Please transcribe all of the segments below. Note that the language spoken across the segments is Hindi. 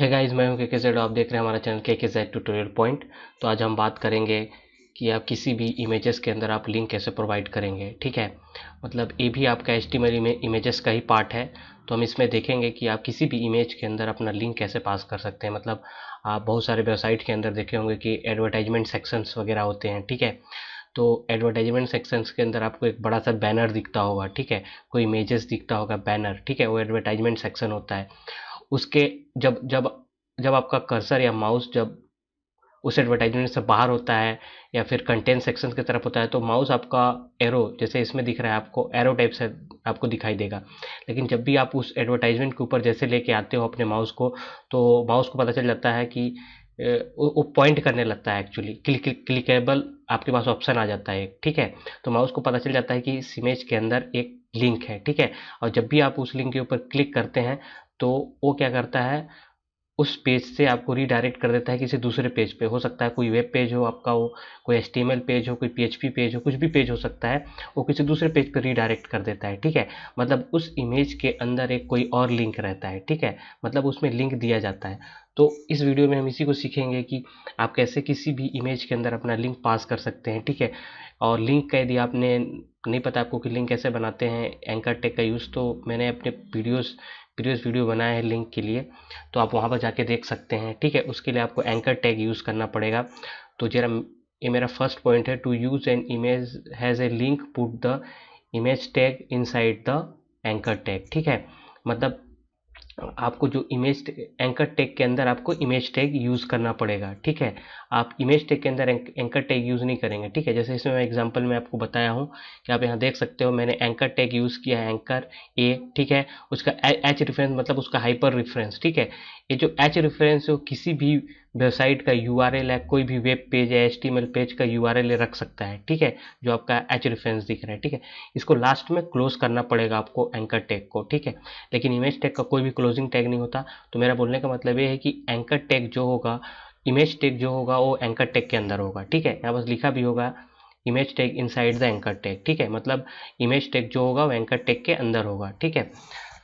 हे गाइस, मैं हूं KKZ। आप देख रहे हैं हमारा चैनल KKZ ट्यूटोरियल पॉइंट। तो आज हम बात करेंगे कि आप किसी भी इमेजेस के अंदर आप लिंक कैसे प्रोवाइड करेंगे। ठीक है, मतलब ये भी आपका HTML में इमेजेस का ही पार्ट है। तो हम इसमें देखेंगे कि आप किसी भी इमेज के अंदर अपना लिंक कैसे पास कर सकते हैं। मतलब आप बहुत सारे वेबसाइट के अंदर देखे होंगे कि एडवर्टाइजमेंट सेक्शंस वगैरह होते हैं। ठीक है, तो एडवर्टाइजमेंट सेक्शंस के अंदर आपको एक बड़ा सा बैनर दिखता होगा। ठीक है, कोई इमेजेस दिखता होगा, बैनर। ठीक है, वो एडवर्टाइजमेंट सेक्शन होता है। उसके जब जब जब आपका कर्सर या माउस जब उस एडवर्टाइजमेंट से बाहर होता है या फिर कंटेंट सेक्शन की तरफ होता है, तो माउस आपका एरो, जैसे इसमें दिख रहा है आपको, एरो टाइप से आपको दिखाई देगा। लेकिन जब भी आप उस एडवर्टाइजमेंट के ऊपर जैसे लेके आते हो अपने माउस को, तो माउस को पता चल जाता है कि वो पॉइंट करने लगता है। एक्चुअली क्लिकेबल आपके पास ऑप्शन आ जाता है। ठीक है, तो माउस को पता चल जाता है कि इस इमेज के अंदर एक लिंक है। ठीक है, और जब भी आप उस लिंक के ऊपर क्लिक करते हैं तो वो क्या करता है, उस पेज से आपको रीडायरेक्ट कर देता है किसी दूसरे पेज पे। हो सकता है कोई वेब पेज हो आपका, वो कोई HTML पेज हो, कोई PHP पेज हो, कुछ भी पेज हो सकता है। वो किसी दूसरे पेज पे रीडायरेक्ट कर देता है। ठीक है, मतलब उस इमेज के अंदर एक कोई और लिंक रहता है। ठीक है, मतलब उसमें लिंक दिया जाता है। तो इस वीडियो में हम इसी को सीखेंगे कि आप कैसे किसी भी इमेज के अंदर अपना लिंक पास कर सकते हैं। ठीक है, और लिंक का यदि आपने नहीं पता आपको कि लिंक कैसे बनाते हैं एंकर टैग का यूज़, तो मैंने अपने प्रीवियस वीडियो बनाया है लिंक के लिए, तो आप वहाँ पर जाके देख सकते हैं। ठीक है, उसके लिए आपको एंकर टैग यूज़ करना पड़ेगा। तो जरा ये मेरा फर्स्ट पॉइंट है, to use an image has a link, put the image tag inside the anchor tag. ठीक है, मतलब आपको जो इमेज एंकर टैग के अंदर आपको इमेज टैग यूज़ करना पड़ेगा। ठीक है, आप इमेज टैग के अंदर एंकर टैग यूज़ नहीं करेंगे। ठीक है, जैसे इसमें मैं एग्जांपल में आपको बताया हूँ कि आप यहाँ देख सकते हो, मैंने एंकर टैग यूज़ किया है, एंकर ए। ठीक है, उसका एच रेफरेंस मतलब उसका हाइपर रेफरेंस। ठीक है, ये जो एच रेफरेंस है वो किसी भी वेबसाइट का URL है, कोई भी वेब पेज है, HTML पेज का URL रख सकता है। ठीक है, जो आपका एच रेफरेंस दिख रहा है। ठीक है, इसको लास्ट में क्लोज करना पड़ेगा आपको एंकर टैग को। ठीक है, लेकिन इमेज टैग का कोई भी क्लोजिंग टैग नहीं होता। तो मेरा बोलने का मतलब ये है कि एंकर टैग जो होगा, इमेज टैग जो होगा, वो एंकर टैग के अंदर होगा। ठीक है, यहाँ बस लिखा भी होगा image tag inside the anchor tag. ठीक है, मतलब इमेज टैग जो होगा वो एंकर टैग के अंदर होगा। ठीक है,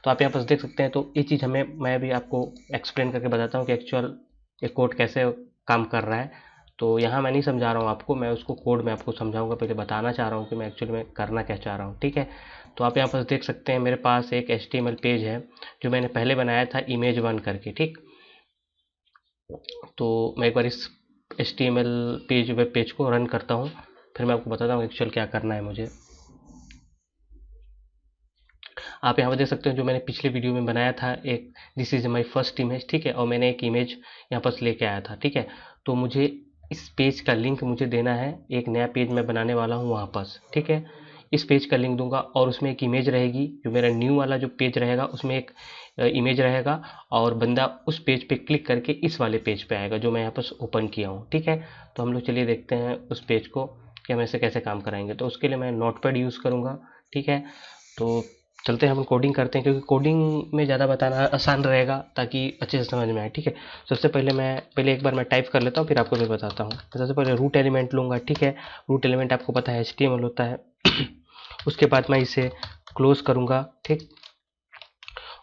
तो आप यहाँ पर देख सकते हैं। तो ये चीज़ हमें, मैं भी आपको एक्सप्लेन करके बताता हूँ कि एक्चुअल ये कोड कैसे काम कर रहा है। तो यहाँ मैं नहीं समझा रहा हूँ आपको, मैं उसको कोड में आपको समझाऊंगा। पहले बताना चाह रहा हूँ कि मैं एक्चुअली में करना क्या चाह रहा हूँ। ठीक है, तो आप यहाँ पर देख सकते हैं मेरे पास एक HTML पेज है जो मैंने पहले बनाया था image1 करके। ठीक, तो मैं एक बार इस HTML पेज, वेब पेज को रन करता हूँ, फिर मैं आपको बताता हूँ एक्चुअल क्या करना है मुझे। आप यहाँ पर देख सकते हैं जो मैंने पिछले वीडियो में बनाया था, एक this is my first image. ठीक है, और मैंने एक इमेज यहाँ पर लेके आया था। ठीक है, तो मुझे इस पेज का लिंक मुझे देना है, एक नया पेज मैं बनाने वाला हूँ वहाँ पर। ठीक है, इस पेज का लिंक दूंगा और उसमें एक इमेज रहेगी। जो मेरा न्यू वाला जो पेज रहेगा उसमें एक इमेज रहेगा, और बंदा उस पेज पे क्लिक करके इस वाले पेज पे आएगा जो मैं यहाँ पर ओपन किया हूँ। ठीक है, तो हम लोग चलिए देखते हैं उस पेज को कि हम ऐसे कैसे काम कराएंगे। तो उसके लिए मैं नोटपैड यूज़ करूँगा। ठीक है, तो चलते हैं हम लोग कोडिंग करते हैं, क्योंकि कोडिंग में ज़्यादा बताना आसान रहेगा ताकि अच्छे से समझ में आए। ठीक है, सबसे पहले एक बार मैं टाइप कर लेता हूँ, फिर आपको मैं बताता हूँ। तो सबसे पहले रूट एलिमेंट लूँगा। ठीक है, रूट एलिमेंट आपको पता है HTML होता है। उसके बाद मैं इसे क्लोज करूँगा। ठीक,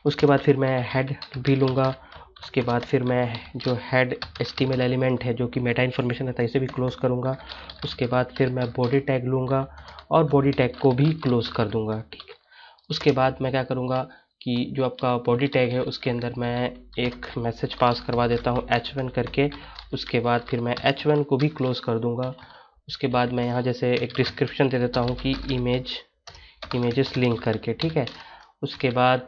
उसके बाद फिर मैं हेड भी लूँगा। उसके बाद फिर मैं जो हेड HTML एलिमेंट है जो कि मेटा इन्फॉर्मेशन रहता है, इसे भी क्लोज करूँगा। उसके बाद फिर मैं बॉडी टैग लूँगा और बॉडी टैग को भी क्लोज कर दूँगा। ठीक, उसके बाद मैं क्या करूँगा कि जो आपका बॉडी टैग है उसके अंदर मैं एक मैसेज पास करवा देता हूँ H1 करके। उसके बाद फिर मैं H1 को भी क्लोज कर दूँगा। उसके बाद मैं यहाँ जैसे एक डिस्क्रिप्शन दे देता हूँ कि इमेजेस लिंक करके। ठीक है, उसके बाद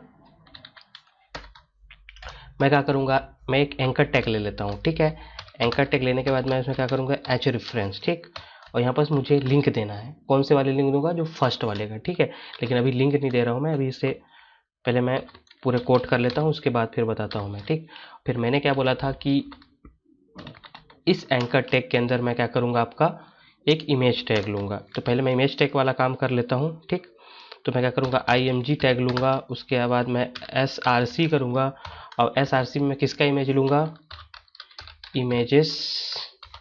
मैं क्या करूँगा, मैं एक एंकर टैग ले लेता हूँ। ठीक है, एंकर टैग लेने के बाद मैं इसमें क्या करूँगा, एच रेफरेंस। ठीक, और यहाँ पर मुझे लिंक देना है। कौन से वाले लिंक दूंगा, जो फर्स्ट वाले का। ठीक है, लेकिन अभी लिंक नहीं दे रहा हूँ मैं, अभी इसे पहले मैं पूरे कोड कर लेता हूँ, उसके बाद फिर बताता हूँ मैं। ठीक, फिर मैंने क्या बोला था कि इस एंकर टैग के अंदर मैं क्या करूँगा, आपका एक इमेज टैग लूँगा। तो पहले मैं इमेज टैग वाला काम कर लेता हूँ। ठीक, तो मैं क्या करूँगा, IMG टैग लूँगा। उसके बाद मैं SRC करूँगा, और SRC में मैं किसका इमेज लूँगा, इमेजेस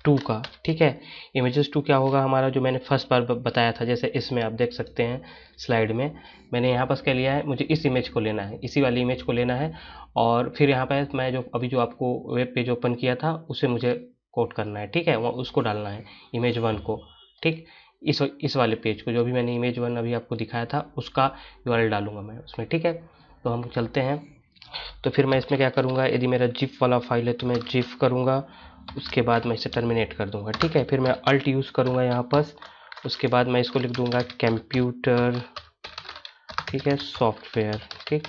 2 का, ठीक है। इमेजेस 2 क्या होगा हमारा, जो मैंने फर्स्ट बार बताया था, जैसे इसमें आप देख सकते हैं स्लाइड में, मैंने यहाँ पर क्या लिया है, मुझे इस इमेज को लेना है, इसी वाली इमेज को लेना है, और फिर यहाँ पर मैं जो अभी जो आपको वेब पेज ओपन किया था उसे मुझे कोड करना है, ठीक है, वो उसको डालना है इमेज 1 को, ठीक। इस वाले पेज को, जो भी मैंने इमेज 1 अभी आपको दिखाया था उसका यूआरएल डालूंगा मैं उसमें, ठीक है। तो हम चलते हैं। तो फिर मैं इसमें क्या करूँगा, यदि मेरा जिप वाला फाइल है तो मैं जिप करूँगा, उसके बाद मैं इसे टर्मिनेट कर दूँगा, ठीक है। फिर मैं अल्ट यूज़ करूँगा यहाँ पर, उसके बाद मैं इसको लिख दूँगा कंप्यूटर, ठीक है, सॉफ्टवेयर, ठीक।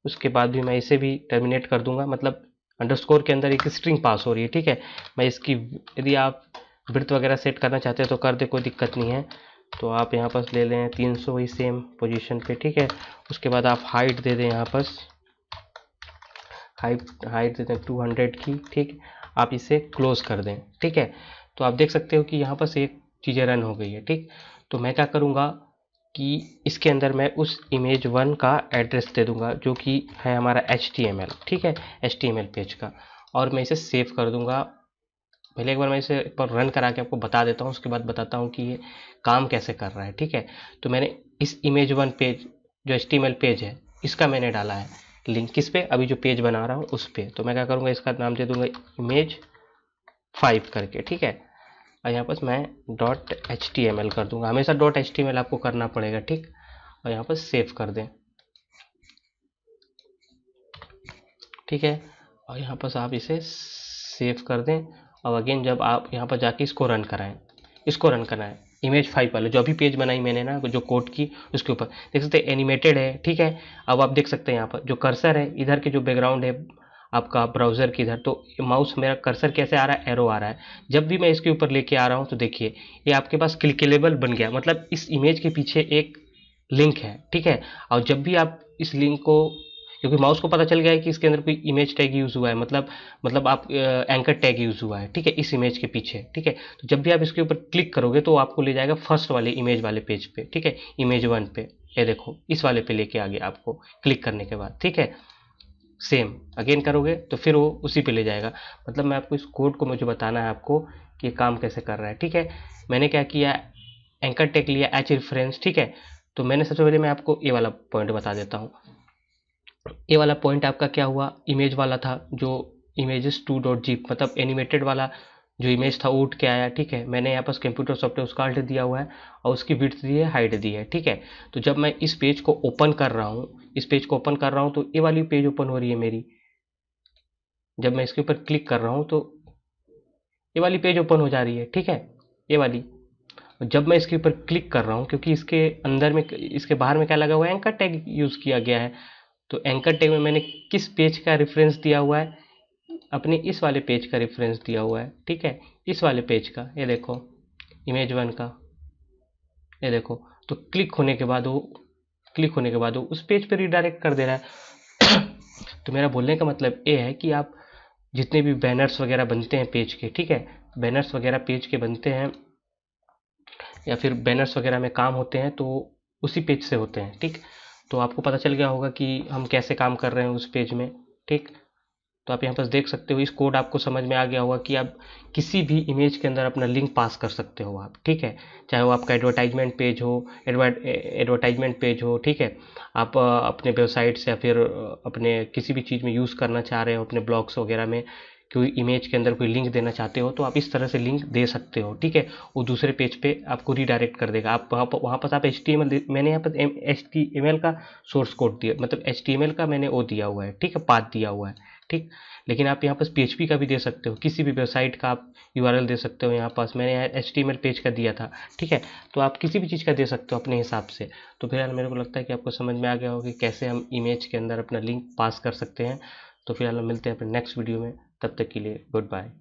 उसके बाद भी मैं इसे भी टर्मिनेट कर दूँगा, मतलब अंडरस्कोर के अंदर एक स्ट्रिंग पास हो रही है, ठीक है। मैं इसकी, यदि आप विड्थ वगैरह सेट करना चाहते हैं तो कर दे, कोई दिक्कत नहीं है। तो आप यहाँ पर ले लें 300 ही सेम पोजीशन पे, ठीक है। उसके बाद आप हाइट दे दें, यहाँ पर हाइट देते हैं 200 की, ठीक। आप इसे क्लोज कर दें, ठीक है। तो आप देख सकते हो कि यहाँ पर से एक चीज़ें रन हो गई है, ठीक। तो मैं क्या करूँगा कि इसके अंदर मैं उस इमेज 1 का एड्रेस दे दूँगा, जो कि है हमारा HTML, ठीक है, HTML पेज का, और मैं इसे सेव कर दूँगा। पहले एक बार मैं इसे एक बार रन करा के आपको बता देता हूँ, उसके बाद बताता हूँ कि ये काम कैसे कर रहा है, ठीक है। तो मैंने इस इमेज 1 पेज, जो HTML पेज है, इसका मैंने डाला है लिंक, किस पे, अभी जो पेज बना रहा हूँ उस पे। तो मैं क्या करूँगा, इसका नाम दे दूँगा इमेज 5 करके, ठीक है। और यहाँ पर मैं .html कर दूँगा, हमेशा .html आपको करना पड़ेगा, ठीक। और यहाँ पर सेव कर दें, ठीक है। और यहाँ पर आप इसे सेव कर दें, और अगेन जब आप यहाँ पर जाके इसको रन कराएं, इसको रन कराएं इमेज 5 वाले, जो अभी पेज बनाई मैंने ना, जो कोड की, उसके ऊपर देख सकते हैं एनिमेटेड है, ठीक है। अब आप देख सकते हैं यहाँ पर जो कर्सर है, इधर के जो बैकग्राउंड है आपका ब्राउजर की इधर, तो माउस मेरा कर्सर कैसे आ रहा है, एरो आ रहा है। जब भी मैं इसके ऊपर लेके आ रहा हूँ तो देखिए ये आपके पास क्लिकेबल बन गया, मतलब इस इमेज के पीछे एक लिंक है, ठीक है। और जब भी आप इस लिंक को, क्योंकि माउस को पता चल गया है कि इसके अंदर कोई इमेज टैग यूज हुआ है, मतलब आप एंकर टैग यूज हुआ है, ठीक है, इस इमेज के पीछे, ठीक है। तो जब भी आप इसके ऊपर क्लिक करोगे तो आपको ले जाएगा फर्स्ट वाले इमेज वाले पेज पे, ठीक है, इमेज 1 पे। ये देखो इस वाले पे लेके आ गया आपको क्लिक करने के बाद, ठीक है। सेम अगेन करोगे तो फिर वो उसी पे ले जाएगा। मतलब मैं आपको इस कोड को मुझे बताना है आपको कि ये काम कैसे कर रहा है, ठीक है। मैंने क्या किया, एंकर टैग लिया एच रेफरेंस, ठीक है। तो मैंने सबसे पहले मैं आपको ये वाला पॉइंट बता देता हूँ। ये वाला पॉइंट आपका क्या हुआ, इमेज वाला था जो images2.zip, मतलब एनिमेटेड वाला जो इमेज था वो उठ के आया, ठीक है। मैंने यहाँ पर कंप्यूटर सॉफ्टवेयर उसका अल्ट दिया हुआ है, और उसकी विड्थ दी है, हाइट दी है, ठीक है। तो जब मैं इस पेज को ओपन कर रहा हूँ, इस पेज को ओपन कर रहा हूँ, तो ये वाली पेज ओपन हो रही है मेरी। जब मैं इसके ऊपर क्लिक कर रहा हूँ तो ये वाली पेज ओपन हो जा रही है, ठीक है, ये वाली। जब मैं इसके ऊपर क्लिक कर रहा हूँ, क्योंकि इसके अंदर में, इसके बाहर में क्या लगा हुआ है, एंकर टैग यूज किया गया है। तो एंकर टैग में मैंने किस पेज का रेफरेंस दिया हुआ है, अपने इस वाले पेज का रेफरेंस दिया हुआ है, ठीक है, इस वाले पेज का, ये देखो इमेज 1 का, ये देखो। तो क्लिक होने के बाद वो उस पेज पे रिडायरेक्ट कर दे रहा है। तो मेरा बोलने का मतलब ये है कि आप जितने भी बैनर्स वगैरह बनते हैं पेज के, ठीक है, बैनर्स वगैरह पेज के बनते हैं, या फिर बैनर्स वगैरह में काम होते हैं, तो उसी पेज से होते हैं, ठीक। तो आपको पता चल गया होगा कि हम कैसे काम कर रहे हैं उस पेज में, ठीक। तो आप यहाँ पर देख सकते हो, इस कोड आपको समझ में आ गया होगा कि आप किसी भी इमेज के अंदर अपना लिंक पास कर सकते हो आप, ठीक है। चाहे वो आपका एडवर्टाइजमेंट पेज हो, एडवर्टाइजमेंट पेज हो, ठीक है। आप अपने वेबसाइट से या फिर अपने किसी भी चीज़ में यूज़ करना चाह रहे हो, अपने ब्लॉग्स वगैरह में कोई इमेज के अंदर कोई लिंक देना चाहते हो, तो आप इस तरह से लिंक दे सकते हो, ठीक है। वो दूसरे पेज पे आपको रीडायरेक्ट कर देगा। आप वहाँ पर आप HTML, मैंने यहाँ पर HTML का सोर्स कोड दिया, मतलब HTML का मैंने वो दिया हुआ है, ठीक है, पाथ दिया हुआ है, ठीक। लेकिन आप यहाँ पर PHP का भी दे सकते हो, किसी भी वेबसाइट का आप URL दे सकते हो। यहाँ पास मैंने HTML पेज का दिया था, ठीक है। तो आप किसी भी चीज़ का दे सकते हो अपने हिसाब से। तो फिलहाल मेरे को लगता है कि आपको समझ में आ गया होगा कि कैसे हम इमेज के अंदर अपना लिंक पास कर सकते हैं। तो फिलहाल हम मिलते हैं अपने नेक्स्ट वीडियो में, तब तक के लिए गुड बाय।